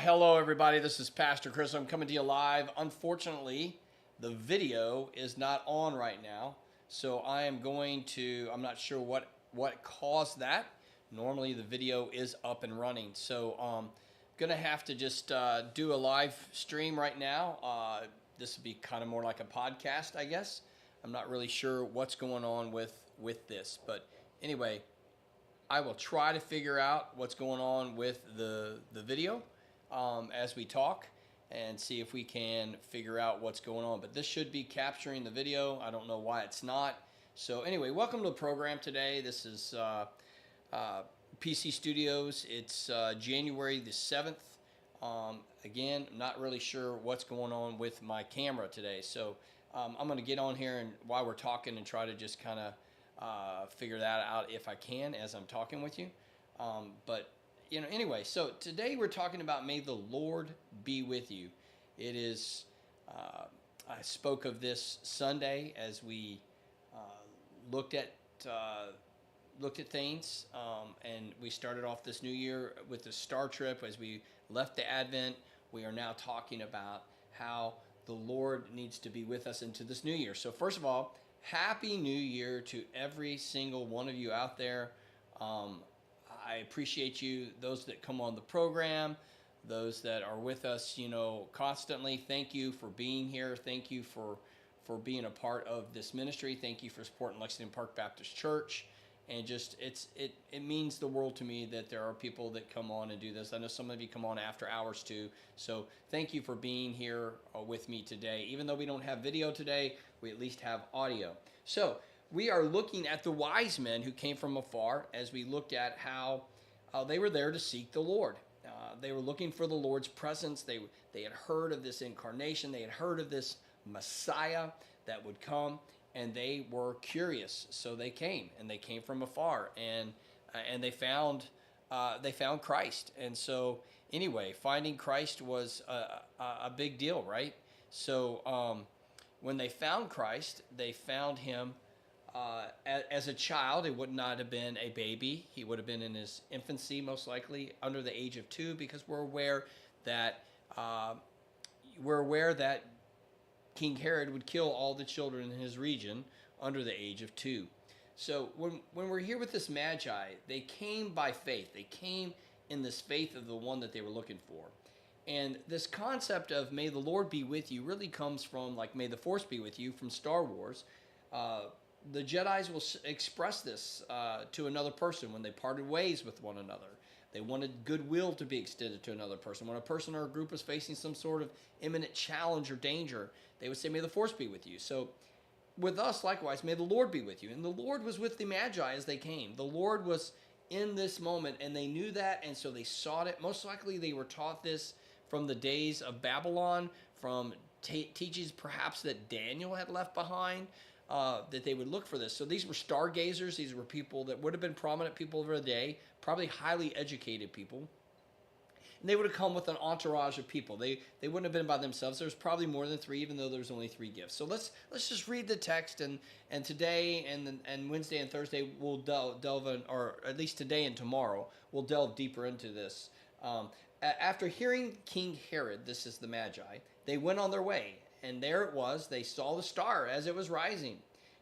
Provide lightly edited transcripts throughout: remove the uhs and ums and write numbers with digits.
Hello everybody. This is Pastor Chris. I'm coming to you live. Unfortunately, the video is not on right now, so I'm not sure what caused that. Normally the video is up and running, so gonna have to just do a live stream right now. This would be kind of more like a podcast, I guess. I'm not really sure what's going on with this, but anyway, I will try to figure out what's going on with the video as we talk and see if we can figure out what's going on. But this should be capturing the video. I don't know why it's not. So anyway, welcome to the program today. This is PC Studios. It's January the 7th. Again, I'm not really sure what's going on with my camera today. So I'm going to get on here and while we're talking and try to just kind of figure that out if I can as I'm talking with you. But anyway, so today we're talking about may the Lord be with you. It is, I spoke of this Sunday as we looked at things, and we started off this new year with the Star Trip. As we left the Advent, we are now talking about how the Lord needs to be with us into this new year. So first of all, Happy New Year to every single one of you out there. I appreciate you, those that come on the program, those that are with us, constantly. Thank you for being here. Thank you for being a part of this ministry. Thank you for supporting Lexington Park Baptist Church. And just it means the world to me that there are people that come on and do this. I know some of you come on after hours too. So thank you for being here with me today. Even though we don't have video today, we at least have audio. So we are looking at the wise men who came from afar as we looked at how they were there to seek the Lord. They were looking for the Lord's presence. They had heard of this incarnation. They had heard of this Messiah that would come. And they were curious, so they came, and they came from afar, and they found Christ. And so, anyway, finding Christ was a big deal, right? So, when they found Christ, they found him as a child. It would not have been a baby; he would have been in his infancy, most likely under the age of 2, because we're aware that King Herod would kill all the children in his region under the age of 2. So when we're here with this Magi, they came by faith. They came in this faith of the one that they were looking for. And this concept of may the Lord be with you really comes from, like, may the Force be with you from Star Wars. The Jedis will express this to another person when they parted ways with one another. They wanted goodwill to be extended to another person. When a person or a group was facing some sort of imminent challenge or danger, they would say, may the Force be with you. So with us, likewise, may the Lord be with you. And the Lord was with the Magi as they came. The Lord was in this moment, and they knew that, and so they sought it. Most likely they were taught this from the days of Babylon, from teachings perhaps that Daniel had left behind, that they would look for this. So these were stargazers. These were people that would have been prominent people of the day, probably highly educated people. And they would have come with an entourage of people. They wouldn't have been by themselves. There's probably more than 3, even though there's only 3 gifts. So let's just read the text, and today and Wednesday and Thursday we'll delve in, or at least today and tomorrow we'll delve deeper into this. After hearing King Herod, this is the Magi, they went on their way, and there it was. They saw the star as it was rising.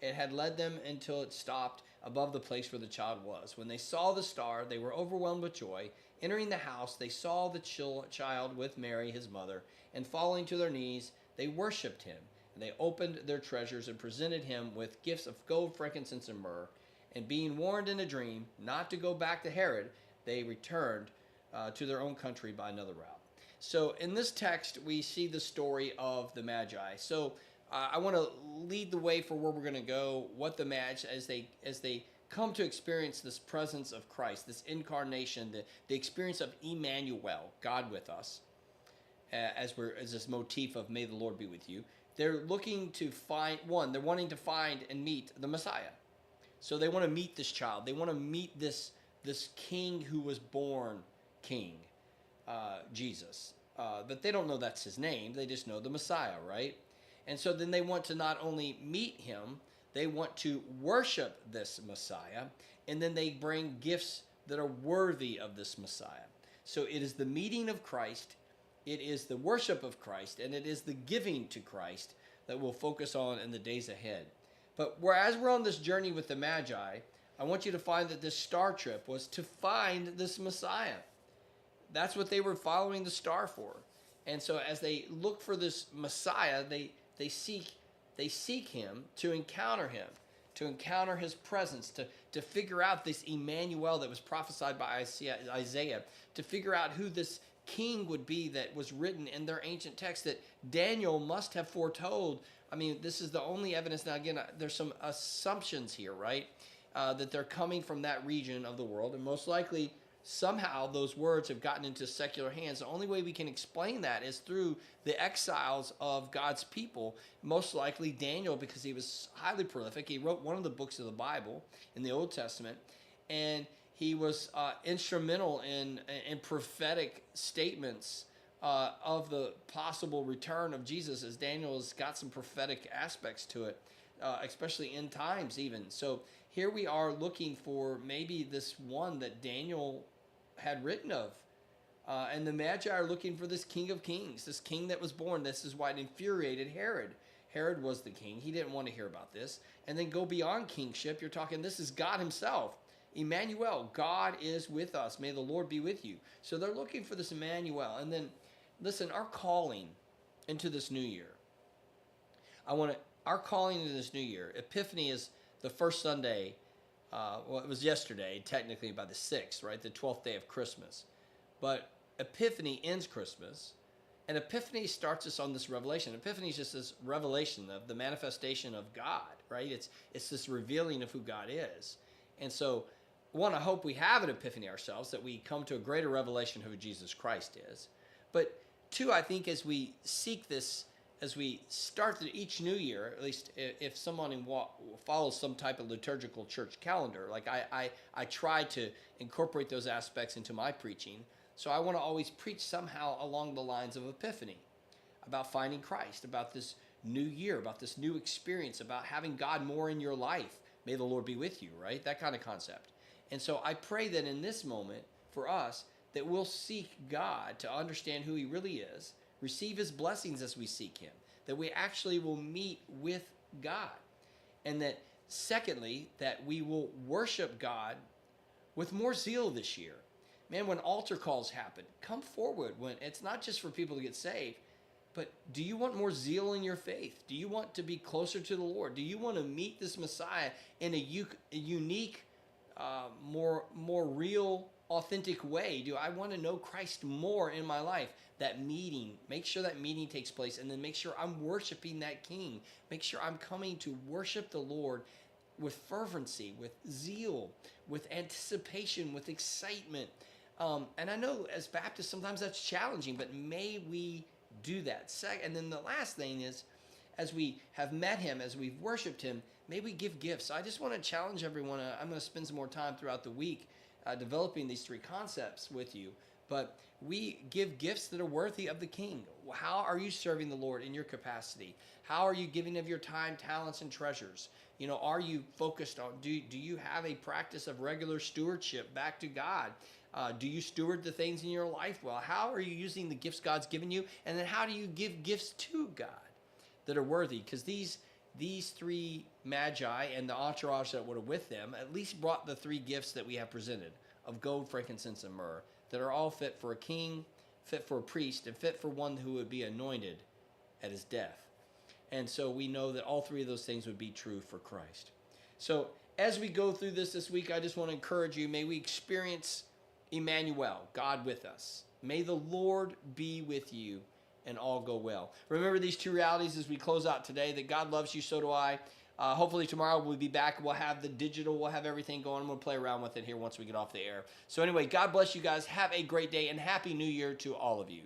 It had led them until it stopped above the place where the child was. When they saw the star, they were overwhelmed with joy. Entering the house, they saw the child with Mary, his mother, and falling to their knees, they worshipped him. And they opened their treasures and presented him with gifts of gold, frankincense, and myrrh. And being warned in a dream not to go back to Herod, they returned to their own country by another route. So in this text, we see the story of the Magi. So I want to lead the way for where we're going to go, what the Magi, as they come to experience this presence of Christ, this incarnation, the experience of Emmanuel, God with us, as this motif of may the Lord be with you. They're looking to find, they're wanting to find and meet the Messiah. So they want to meet this child. They want to meet this king who was born king, Jesus. But they don't know that's his name. They just know the Messiah, right? And so then they want to not only meet him, they want to worship this Messiah, and then they bring gifts that are worthy of this Messiah. So it is the meeting of Christ, it is the worship of Christ, and it is the giving to Christ that we'll focus on in the days ahead. But whereas we're on this journey with the Magi, I want you to find that this star trip was to find this Messiah. That's what they were following the star for. And so as they look for this Messiah, they seek him, to encounter his presence, to figure out this Emmanuel that was prophesied by Isaiah, to figure out who this king would be that was written in their ancient text that Daniel must have foretold. I mean, this is the only evidence. Now, again, there's some assumptions here, right? That they're coming from that region of the world, and most likely somehow those words have gotten into secular hands. The only way we can explain that is through the exiles of God's people, most likely Daniel, because he was highly prolific. He wrote one of the books of the Bible in the Old Testament, and he was instrumental in prophetic statements of the possible return of Jesus, as Daniel has got some prophetic aspects to it, especially in times even. So here we are looking for maybe this one that Daniel had written of. And the Magi are looking for this King of Kings, this king that was born. This is why it infuriated Herod. Herod was the king. He didn't want to hear about this. And then go beyond kingship. You're talking, this is God himself. Emmanuel, God is with us. May the Lord be with you. So they're looking for this Emmanuel. And then, listen, our calling into this new year. Our calling into this new year. Epiphany is the first Sunday. Well, it was yesterday, technically by the 6th, right? The 12th day of Christmas. But Epiphany ends Christmas. And Epiphany starts us on this revelation. Epiphany is just this revelation of the manifestation of God, right? It's this revealing of who God is. And so, one, I hope we have an epiphany ourselves, that we come to a greater revelation of who Jesus Christ is. But two, I think as we seek this, as we start each new year, at least if someone follows some type of liturgical church calendar, like I try to incorporate those aspects into my preaching. So I want to always preach somehow along the lines of Epiphany, about finding Christ, about this new year, about this new experience, about having God more in your life. May the Lord be with you, right? That kind of concept. And so I pray that in this moment, for us, that we'll seek God to understand who he really is, receive his blessings as we seek him, that we actually will meet with God. And that, secondly, that we will worship God with more zeal this year. Man, when altar calls happen, come forward. When it's not just for people to get saved, but do you want more zeal in your faith? Do you want to be closer to the Lord? Do you want to meet this Messiah in a unique, more real, authentic way? Do I want to know Christ more in my life? That meeting, make sure that meeting takes place, and then make sure I'm worshiping that King. Make sure I'm coming to worship the Lord with fervency, with zeal, with anticipation, with excitement. And I know as Baptists, sometimes that's challenging, but may we do that. And then the last thing is, as we have met him, as we've worshiped him, may we give gifts. I just want to challenge everyone. I'm going to spend some more time throughout the week developing these three concepts with you. But we give gifts that are worthy of the King. How are you serving the Lord in your capacity? How are you giving of your time, talents, and treasures? You know, are you focused on, do you have a practice of regular stewardship back to God? Do you steward the things in your life well? How are you using the gifts God's given you? And then how do you give gifts to God that are worthy? Because these three magi and the entourage that were with them at least brought the three gifts that we have presented of gold, frankincense, and myrrh that are all fit for a king, fit for a priest, and fit for one who would be anointed at his death. And so we know that all three of those things would be true for Christ. So as we go through this week, I just want to encourage you, may we experience Emmanuel, God with us. May the Lord be with you and all go well. Remember these two realities as we close out today, that God loves you, so do I. Hopefully tomorrow we'll be back. We'll have the digital. We'll have everything going. I'm going to play around with it here once we get off the air. So anyway, God bless you guys. Have a great day and Happy New Year to all of you.